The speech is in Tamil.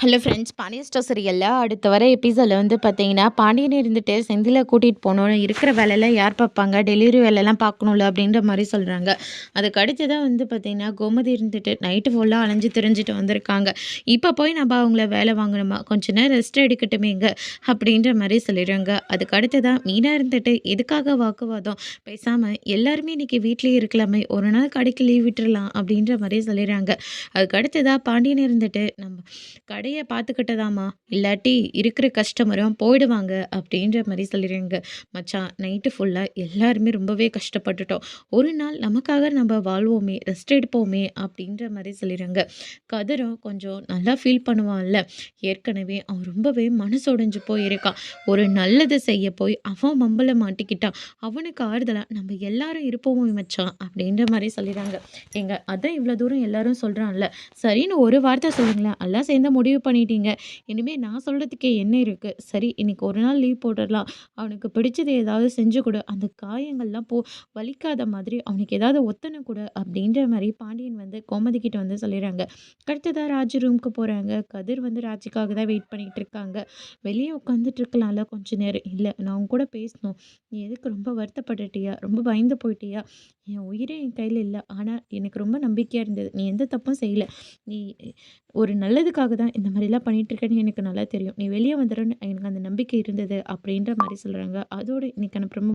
ஹலோ ஃப்ரெண்ட்ஸ், பாண்டியன் ஸ்டோர் சீரியல்ல அடுத்து வர எபிசோடில் வந்து பார்த்தீங்கன்னா, பாண்டியன் இருந்துட்டு செந்தில கூட்டிகிட்டு போகணும், இருக்கிற வேலையெல்லாம் யார் பார்ப்பாங்க, டெலிவரி வேலையெல்லாம் பார்க்கணும்ல அப்படின்ற மாதிரி சொல்கிறாங்க. அதுக்கு அடுத்ததான் வந்து பார்த்தீங்கன்னா, கோமதி இருந்துட்டு நைட்டு ஃபுல்லாக அலைஞ்சு திரிஞ்சுட்டு வந்திருக்காங்க. இப்போ போய் நம்ம அவங்கள வேலை வாங்கணுமா, கொஞ்ச நேரம் ரெஸ்ட் எடுக்கட்டுமேங்க அப்படின்ற மாதிரி சொல்லிடுறாங்க. அதுக்கு அடுத்ததான் மீனா இருந்துட்டு எதுக்காக வாக்குவாதம், பேசாமல் எல்லாருமே இன்னைக்கு வீட்லேயே இருக்கலாமே, ஒரு நாள் கடைக்கு லீவ் விட்டுறலாம் அப்படின்ற மாதிரி சொல்லிடுறாங்க. அதுக்கு அடுத்ததாக பாண்டியன் இருந்துட்டு நம்ம கடைய பார்த்துக்கிட்டதாம்மா, இல்லாட்டி இருக்கிற கஸ்டமரும் போயிடுவாங்க அப்படின்ற மாரி சொல்லிடுறாங்க. மச்சான் நைட்டு ஃபுல்லா எல்லாருமே ரொம்பவே கஷ்டப்பட்டுட்டோம். ஒரு நாள் நமக்காக நம்ம வாழ்வோமே, ரெஸ்ட் எடுப்போமே அப்படின்ற மாரி சொல்லிடுறாங்க. கதிரும் கொஞ்சம் நல்லா ஃபீல் பண்ணுவான்ல. ஏற்கனவே அவன் ரொம்பவே மனசு உடைஞ்சு போயிருக்கான். ஒரு நல்லது செய்ய போய் அவன் வம்புல மாட்டிக்கிட்டான். அவனுக்கு ஆறுதலா நம்ம எல்லாரும் இருப்போமே மச்சான் அப்படின்ற மாரி சொல்லிடுறாங்க. ஏங்க அதான் இவ்வளோ தூரம் எல்லாரும் சொல்றான்ல. சரின்னு ஒரு வார்த்தை சொல்லுங்களேன். எல்லாம் சேர்ந்து முடிவு பண்ணிட்டீங்க. இனிமே நான் சொல்றதுக்கே என்ன இருக்கு? சரி இன்னைக்கு ஒரு நாள் லீவ் போட்டுறலாம். அவனுக்கு பிடிச்சது ஏதாவது செஞ்சு குடு. அந்த காயங்கள்லாம் வலிக்காத மாதிரி அவனுக்கு ஏதாவது ஒத்தன குடு அப்படின்ற மாரி பாண்டியன் வந்து கோமதி கிட்ட வந்து சொல்லிடுறாங்க. அடுத்ததா ராஜு ரூமுக்கு போறாங்க. கதிர் வந்து ராஜுக்காக தான் வெயிட் பண்ணிட்டு இருக்காங்க. வெளியே உட்காந்துட்டு இருக்கலாம்ல கொஞ்ச நேரம். இல்ல நான் உன் கூட பேசணும். நீ எதுக்கு ரொம்ப வருத்தப்பட்டுட்டியா? ரொம்ப பயந்து போயிட்டியா? என் உயிரே என் கையில இல்ல. ஆனா எனக்கு ரொம்ப நம்பிக்கையா இருந்தது. நீ எந்த தப்பும் செய்யல. நீ ஒரு நல்லதுக்காக தான் இந்த மாதிரிலாம் பண்ணிகிட்ருக்கேன்னு எனக்கு நல்லா தெரியும். நீ வெளியே வந்துடுன்னு எனக்கு அந்த நம்பிக்கை இருந்தது அப்படின்ற மாரி சொல்கிறாங்க. அதோட இன்னைக்கான ப்ரமோ